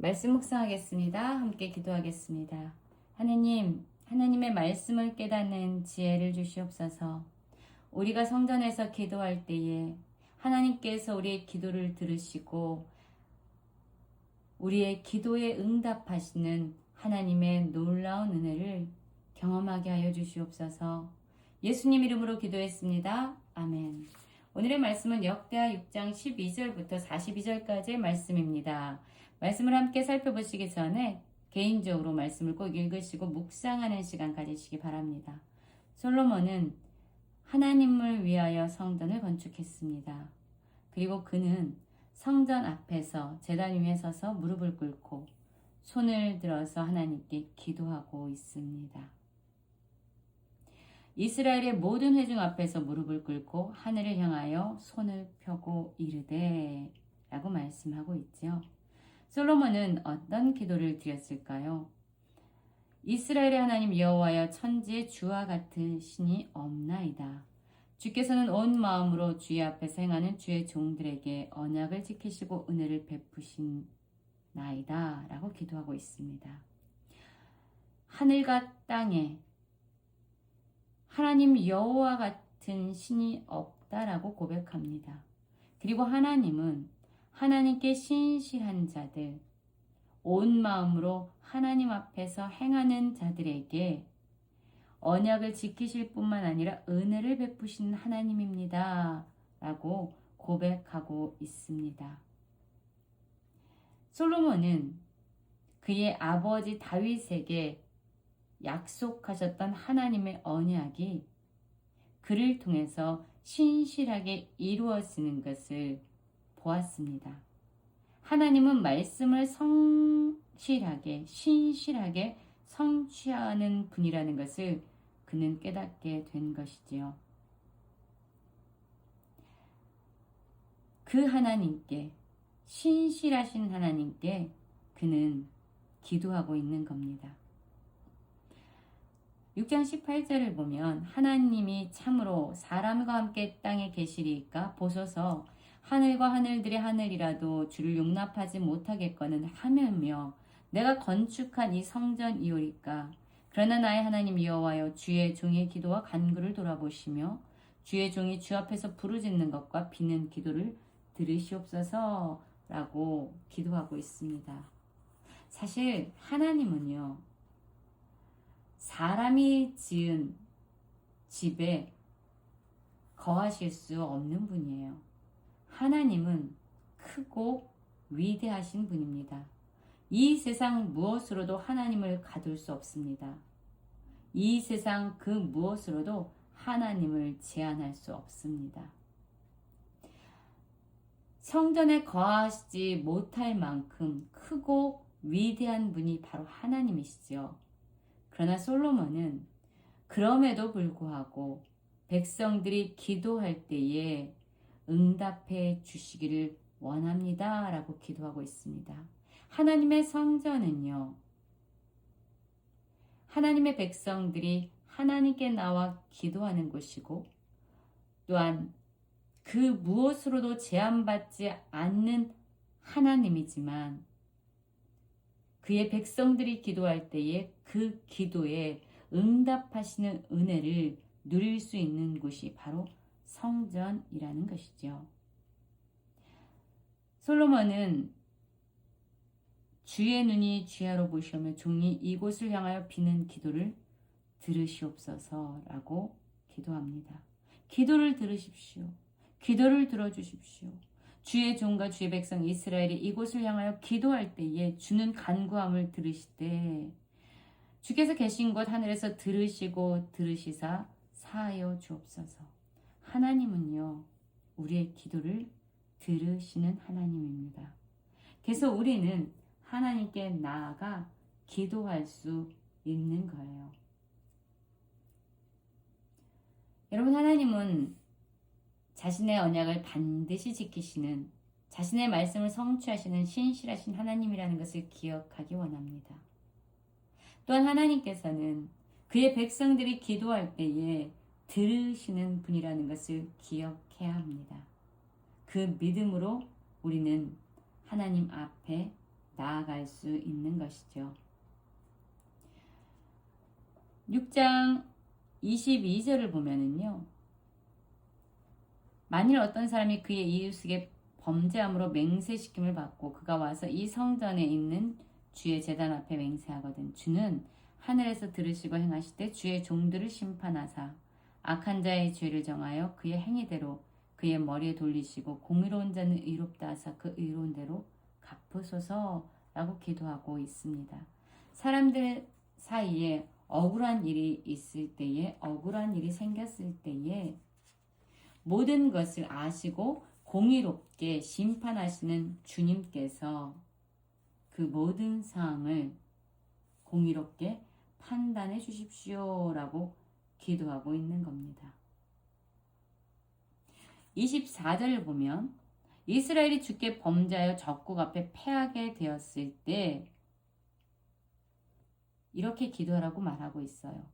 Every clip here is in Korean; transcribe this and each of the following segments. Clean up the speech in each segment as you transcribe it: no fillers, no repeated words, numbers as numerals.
말씀 묵상하겠습니다. 함께 기도하겠습니다. 하느님, 하나님의 말씀을 깨닫는 지혜를 주시옵소서. 우리가 성전에서 기도할 때에 하나님께서 우리의 기도를 들으시고 우리의 기도에 응답하시는 하나님의 놀라운 은혜를 경험하게 하여 주시옵소서. 예수님 이름으로 기도했습니다. 아멘. 오늘의 말씀은 역대하 6장 12절부터 42절까지의 말씀입니다. 말씀을 함께 살펴보시기 전에 개인적으로 말씀을 꼭 읽으시고 묵상하는 시간 가지시기 바랍니다. 솔로몬은 하나님을 위하여 성전을 건축했습니다. 그리고 그는 성전 앞에서 제단 위에 서서 무릎을 꿇고 손을 들어서 하나님께 기도하고 있습니다. 이스라엘의 모든 회중 앞에서 무릎을 꿇고 하늘을 향하여 손을 펴고 이르되 라고 말씀하고 있죠. 솔로몬은 어떤 기도를 드렸을까요? 이스라엘의 하나님 여호와여, 천지의 주와 같은 신이 없나이다. 주께서는 온 마음으로 주의 앞에서 행하는 주의 종들에게 언약을 지키시고 은혜를 베푸신 나이다 라고 기도하고 있습니다. 하늘과 땅에 하나님 여호와 같은 신이 없다라고 고백합니다. 그리고 하나님은 하나님께 신실한 자들, 온 마음으로 하나님 앞에서 행하는 자들에게 언약을 지키실 뿐만 아니라 은혜를 베푸시는 하나님입니다 라고 고백하고 있습니다. 솔로몬은 그의 아버지 다윗에게 약속하셨던 하나님의 언약이 그를 통해서 신실하게 이루어지는 것을 보았습니다. 하나님은 말씀을 신실하게 성취하는 분이라는 것을 그는 깨닫게 된 것이지요. 그 하나님께, 신실하신 하나님께 그는 기도하고 있는 겁니다. 6장 18절을 보면 하나님이 참으로 사람과 함께 땅에 계시리이까 보소서 하늘과 하늘들의 하늘이라도 주를 용납하지 못하겠거는 하며며 내가 건축한 이 성전이오리까. 그러나 나의 하나님 여호와여, 주의 종의 기도와 간구를 돌아보시며 주의 종이 주 앞에서 부르짖는 것과 비는 기도를 들으시옵소서 라고 기도하고 있습니다. 사실 하나님은요, 사람이 지은 집에 거하실 수 없는 분이에요. 하나님은 크고 위대하신 분입니다. 이 세상 무엇으로도 하나님을 가둘 수 없습니다. 이 세상 그 무엇으로도 하나님을 제한할 수 없습니다. 성전에 거하시지 못할 만큼 크고 위대한 분이 바로 하나님이시죠. 그러나 솔로몬은 그럼에도 불구하고 백성들이 기도할 때에 응답해 주시기를 원합니다 라고 기도하고 있습니다. 하나님의 성전은요, 하나님의 백성들이 하나님께 나와 기도하는 곳이고 또한 그 무엇으로도 제한받지 않는 하나님이지만 그의 백성들이 기도할 때에 그 기도에 응답하시는 은혜를 누릴 수 있는 곳이 바로 성전이라는 것이죠. 솔로몬은 주의 눈이 주야로 보시오며 종이 이곳을 향하여 비는 기도를 들으시옵소서라고 기도합니다. 기도를 들으십시오. 기도를 들어주십시오. 주의 종과 주의 백성 이스라엘이 이곳을 향하여 기도할 때에 주는 간구함을 들으시되 주께서 계신 곳 하늘에서 들으시사 사하여 주옵소서. 하나님은요, 우리의 기도를 들으시는 하나님입니다. 그래서 우리는 하나님께 나아가 기도할 수 있는 거예요. 여러분, 하나님은 자신의 언약을 반드시 지키시는, 자신의 말씀을 성취하시는 신실하신 하나님이라는 것을 기억하기 원합니다. 또한 하나님께서는 그의 백성들이 기도할 때에 들으시는 분이라는 것을 기억해야 합니다. 그 믿음으로 우리는 하나님 앞에 나아갈 수 있는 것이죠. 6장 22절을 보면은요. 만일 어떤 사람이 그의 이웃에게 범죄함으로 맹세시킴을 받고 그가 와서 이 성전에 있는 주의 제단 앞에 맹세하거든 주는 하늘에서 들으시고 행하실 주의 종들을 심판하사 악한 자의 죄를 정하여 그의 행위대로 그의 머리에 돌리시고 공의로운 자는 의롭다 하사 그 의로운 대로 갚으소서라고 기도하고 있습니다. 사람들 사이에 억울한 일이 있을 때에 억울한 일이 생겼을 때에 모든 것을 아시고 공의롭게 심판하시는 주님께서 그 모든 상황을 공의롭게 판단해 주십시오라고 기도하고 있는 겁니다. 24절을 보면 이스라엘이 주께 범죄하여 적국 앞에 패하게 되었을 때 이렇게 기도하라고 말하고 있어요.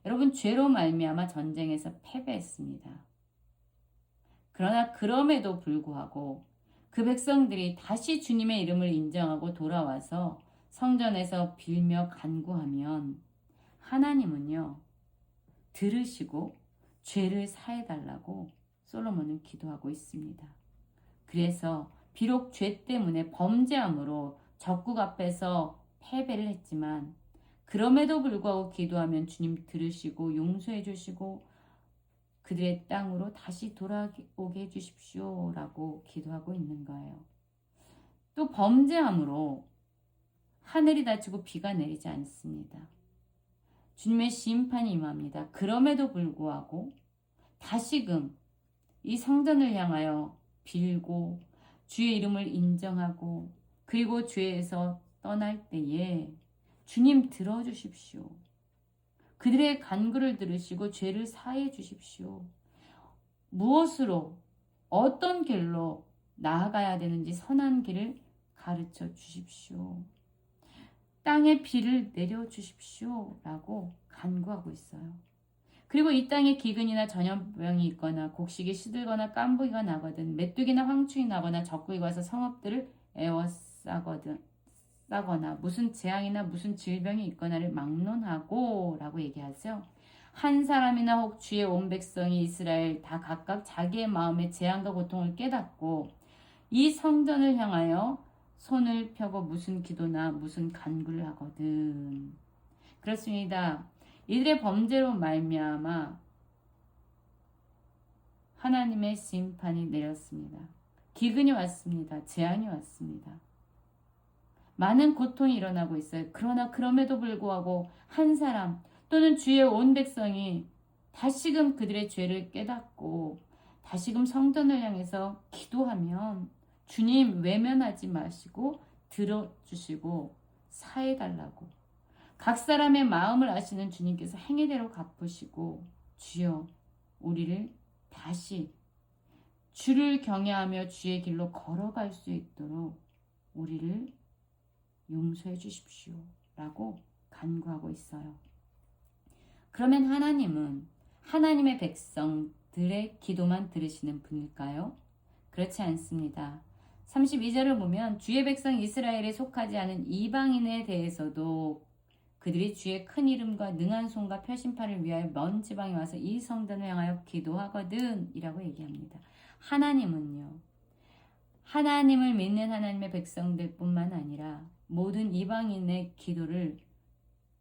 여러분 죄로 말미암아 전쟁에서 패배했습니다. 그러나 그럼에도 불구하고 그 백성들이 다시 주님의 이름을 인정하고 돌아와서 성전에서 빌며 간구하면 하나님은요 들으시고 죄를 사해달라고 솔로몬은 기도하고 있습니다. 그래서 비록 죄 때문에 범죄함으로 적국 앞에서 패배를 했지만 그럼에도 불구하고 기도하면 주님 들으시고 용서해 주시고 그들의 땅으로 다시 돌아오게 해주십시오라고 기도하고 있는 거예요. 또 범죄함으로 하늘이 닫히고 비가 내리지 않습니다. 주님의 심판이 임합니다. 그럼에도 불구하고 다시금 이 성전을 향하여 빌고 주의 이름을 인정하고 그리고 죄에서 떠날 때에 주님 들어주십시오. 그들의 간구를 들으시고 죄를 사해 주십시오. 무엇으로 어떤 길로 나아가야 되는지 선한 길을 가르쳐 주십시오. 땅에 비를 내려 주십시오 라고 간구하고 있어요. 그리고 이 땅에 기근이나 전염병이 있거나 곡식이 시들거나 깐부기가 나거든 메뚜기나 황충이 나거나 적군이 와서 성읍들을 싸거나 무슨 재앙이나 무슨 질병이 있거나를 막론하고 라고 얘기하죠. 한 사람이나 혹 주의 온 백성이 이스라엘 다 각각 자기의 마음의 재앙과 고통을 깨닫고 이 성전을 향하여 손을 펴고 무슨 기도나 무슨 간구를 하거든. 그렇습니다. 이들의 범죄로 말미암아 하나님의 심판이 내렸습니다. 기근이 왔습니다. 재앙이 왔습니다. 많은 고통이 일어나고 있어요. 그러나 그럼에도 불구하고 한 사람 또는 주의 온 백성이 다시금 그들의 죄를 깨닫고 다시금 성전을 향해서 기도하면 주님 외면하지 마시고 들어주시고 사해달라고 각 사람의 마음을 아시는 주님께서 행위대로 갚으시고 주여 우리를 다시 주를 경외하며 주의 길로 걸어갈 수 있도록 우리를 용서해 주십시오 라고 간구하고 있어요. 그러면 하나님은 하나님의 백성들의 기도만 들으시는 분일까요? 그렇지 않습니다. 32절을 보면 주의 백성 이스라엘에 속하지 않은 이방인에 대해서도 그들이 주의 큰 이름과 능한 손과 표심판을 위하여 먼 지방에 와서 이 성전을 향하여 기도하거든 이라고 얘기합니다. 하나님은요. 하나님을 믿는 하나님의 백성들 뿐만 아니라 모든 이방인의 기도를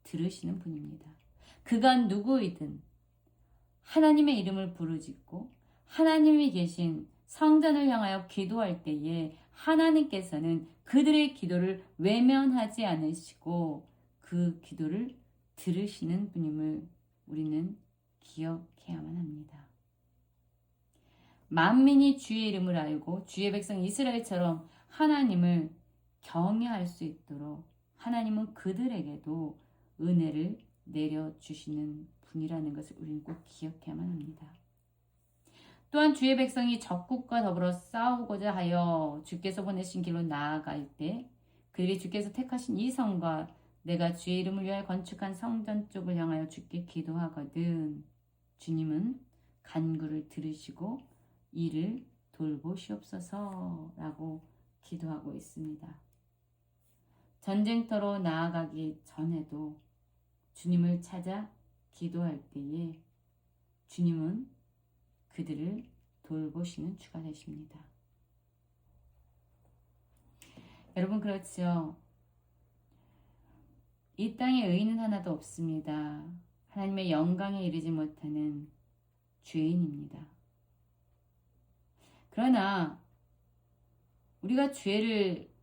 들으시는 분입니다. 그가 누구이든 하나님의 이름을 부르짖고 하나님이 계신 성전을 향하여 기도할 때에 하나님께서는 그들의 기도를 외면하지 않으시고 그 기도를 들으시는 분임을 우리는 기억해야만 합니다. 만민이 주의 이름을 알고 주의 백성 이스라엘처럼 하나님을 경외할 수 있도록 하나님은 그들에게도 은혜를 내려주시는 분이라는 것을 우리는 꼭 기억해야만 합니다. 또한 주의 백성이 적국과 더불어 싸우고자 하여 주께서 보내신 길로 나아갈 때 그들이 주께서 택하신 이 성과 내가 주의 이름을 위하여 건축한 성전 쪽을 향하여 주께 기도하거든 주님은 간구를 들으시고 이를 돌보시옵소서라고 기도하고 있습니다. 전쟁터로 나아가기 전에도 주님을 찾아 기도할 때에 주님은 그들을 돌보시는 주가 되십니다. 여러분 그렇죠? 이 땅에 의인은 하나도 없습니다. 하나님의 영광에 이르지 못하는 죄인입니다. 그러나 우리가 죄를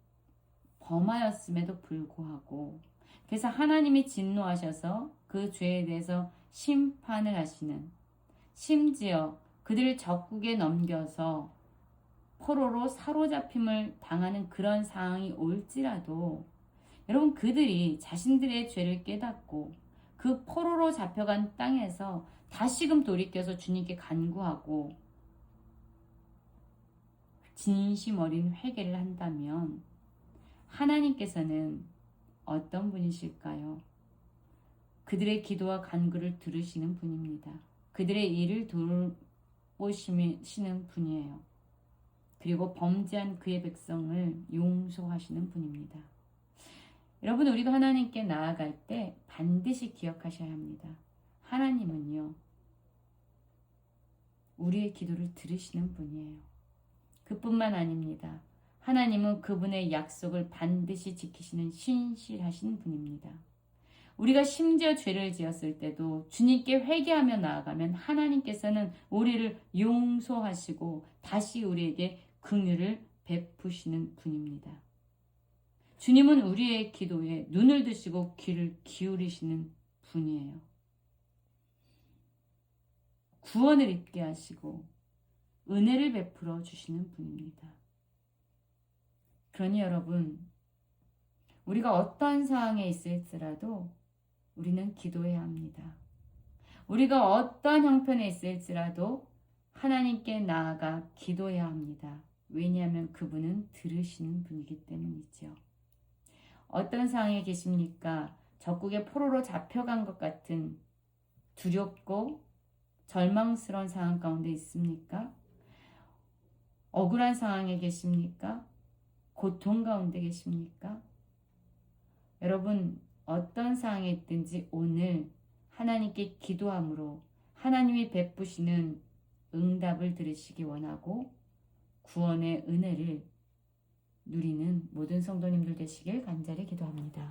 범하였음에도 불구하고 그래서 하나님이 진노하셔서 그 죄에 대해서 심판을 하시는, 심지어 그들을 적국에 넘겨서 포로로 사로잡힘을 당하는 그런 상황이 올지라도 여러분 그들이 자신들의 죄를 깨닫고 그 포로로 잡혀간 땅에서 다시금 돌이켜서 주님께 간구하고 진심 어린 회개를 한다면 하나님께서는 어떤 분이실까요? 그들의 기도와 간구를 들으시는 분입니다. 그들의 일을 돌보시는 분이에요. 그리고 범죄한 그의 백성을 용서하시는 분입니다. 여러분 우리가 하나님께 나아갈 때 반드시 기억하셔야 합니다. 하나님은요 우리의 기도를 들으시는 분이에요. 그뿐만 아닙니다. 하나님은 그분의 약속을 반드시 지키시는 신실하신 분입니다. 우리가 심지어 죄를 지었을 때도 주님께 회개하며 나아가면 하나님께서는 우리를 용서하시고 다시 우리에게 긍휼을 베푸시는 분입니다. 주님은 우리의 기도에 눈을 드시고 귀를 기울이시는 분이에요. 구원을 입게 하시고 은혜를 베풀어 주시는 분입니다. 그러니 여러분, 우리가 어떠한 상황에 있을지라도 우리는 기도해야 합니다. 우리가 어떠한 형편에 있을지라도 하나님께 나아가 기도해야 합니다. 왜냐하면 그분은 들으시는 분이기 때문이죠. 어떤 상황에 계십니까? 적국의 포로로 잡혀간 것 같은 두렵고 절망스러운 상황 가운데 있습니까? 억울한 상황에 계십니까? 고통 가운데 계십니까? 여러분 어떤 상황에 있든지 오늘 하나님께 기도함으로 하나님이 베푸시는 응답을 들으시기 원하고 구원의 은혜를 누리는 모든 성도님들 되시길 간절히 기도합니다.